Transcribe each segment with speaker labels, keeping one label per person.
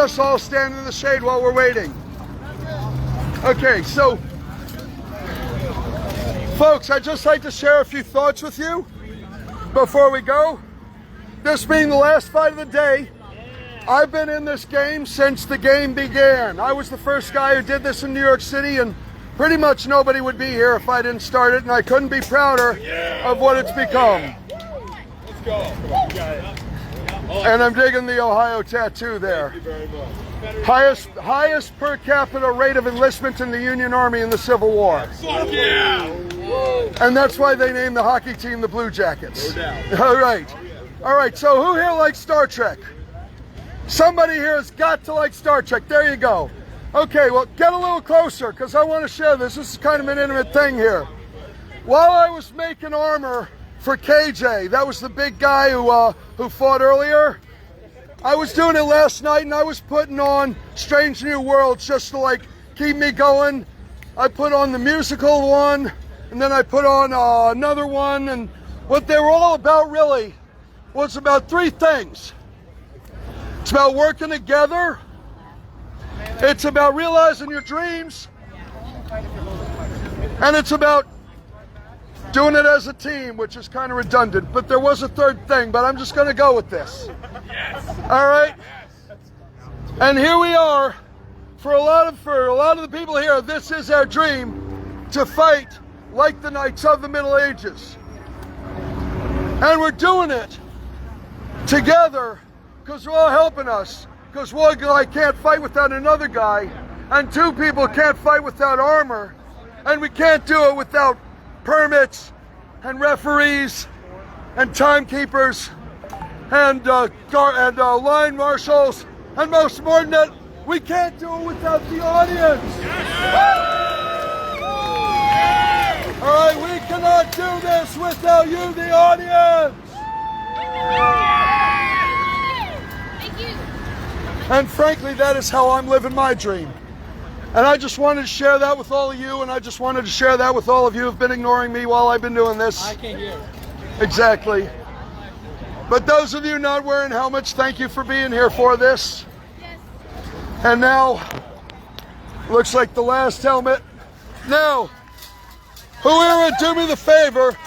Speaker 1: us all stand in the shade while we're waiting. Okay, so, folks, I'd just like to share a few thoughts with you before we go. This being the last fight of the day, I've been in this game since the game began. I was the first guy who did this in New York City, and pretty much nobody would be here if I didn't start it, and I couldn't be prouder of what it's become.
Speaker 2: Let's go. Come on, you got it.
Speaker 1: And I'm digging the Ohio tattoo there.
Speaker 2: Thank you very much.
Speaker 1: Highest per capita rate of enlistment in the Union Army in the Civil War.
Speaker 2: Fuck yeah!
Speaker 1: And that's why they named the hockey team the Blue Jackets.
Speaker 2: No doubt.
Speaker 1: All right. All right, so who here likes Star Trek? Somebody here has got to like Star Trek. There you go. Okay, well, get a little closer because I want to share this. This is kind of an intimate thing here. While I was making armor for KJ, that was the big guy who fought earlier, I was doing it last night and I was putting on Strange New Worlds just to like keep me going. I put on the musical one and then I put on another one, and what they were all about really was about three things. It's about working together, it's about realizing your dreams, and it's about doing it as a team, which is kind of redundant, but there was a third thing, but I'm just going to go with this.
Speaker 2: Yes.
Speaker 1: All right? And here we are. For a lot of the people here, this is our dream, to fight like the Knights of the Middle Ages. And we're doing it together because they're all helping us. Because one guy can't fight without another guy, and two people can't fight without armor, and we can't do it without permits and referees and timekeepers and line marshals, and most important, that we can't do it without the audience. All right, we cannot do this without you, the audience. And frankly, that is how I'm living my dream. And I just wanted to share that with all of you, and I just wanted to share that with all of you who've been ignoring me while I've been doing this.
Speaker 3: I can't hear.
Speaker 1: Exactly. But those of you not wearing helmets, thank you for being here for this. And now, looks like the last helmet. Now, who here would do me the favor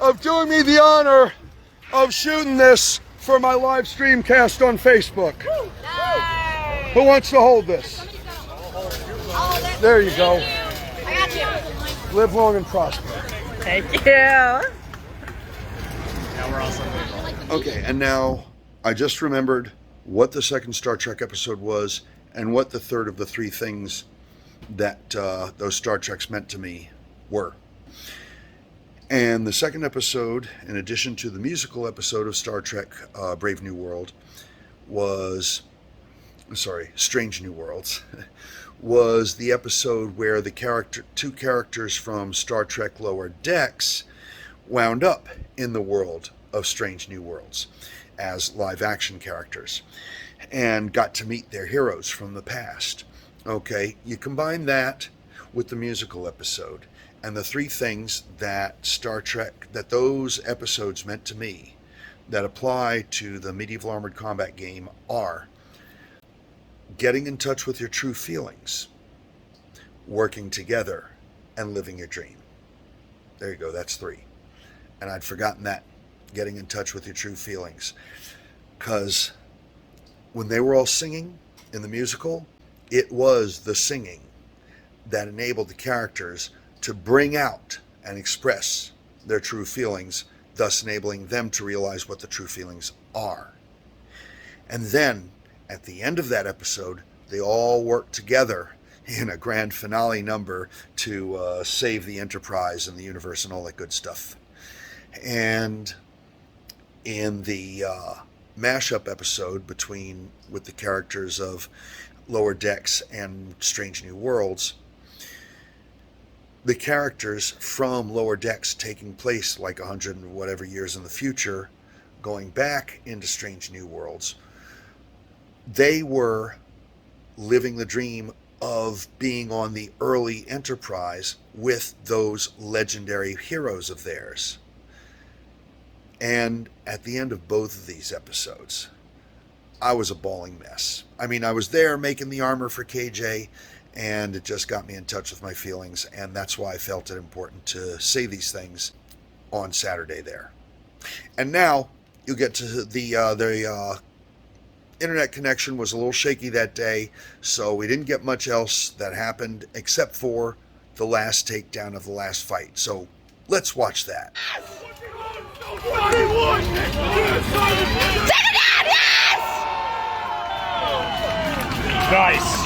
Speaker 1: of doing me the honor of shooting this for my live stream cast on Facebook? Who wants to hold this? There you go.
Speaker 4: I got you.
Speaker 1: Live long and prosper.
Speaker 3: Thank you.
Speaker 5: Okay, and now I just remembered what the second Star Trek episode was and what the third of the three things that those Star Treks meant to me were. And the second episode, in addition to the musical episode of Star Trek Brave New World, Strange New Worlds, was the episode where the two characters from Star Trek Lower Decks wound up in the world of Strange New Worlds as live action characters and got to meet their heroes from the past. Okay, you combine that with the musical episode, and the three things that Star Trek, that those episodes meant to me that apply to the medieval armored combat game are getting in touch with your true feelings, working together, and living your dream. There you go, that's three. And I'd forgotten that, getting in touch with your true feelings. Because when they were all singing in the musical, it was the singing that enabled the characters to bring out and express their true feelings, thus enabling them to realize what the true feelings are. And then, at the end of that episode, they all work together in a grand finale number to save the Enterprise and the universe and all that good stuff. And in the mashup episode with the characters of Lower Decks and Strange New Worlds, the characters from Lower Decks taking place like 100 and whatever years in the future, going back into Strange New Worlds, they were living the dream of being on the early Enterprise with those legendary heroes of theirs. And at the end of both of these episodes, I was a bawling mess. I mean, I was there making the armor for KJ, and it just got me in touch with my feelings, and that's why I felt it important to say these things on Saturday there. And now you'll get to the internet connection was a little shaky that day, so we didn't get much else that happened except for the last takedown of the last fight. So let's watch that.
Speaker 2: Nice.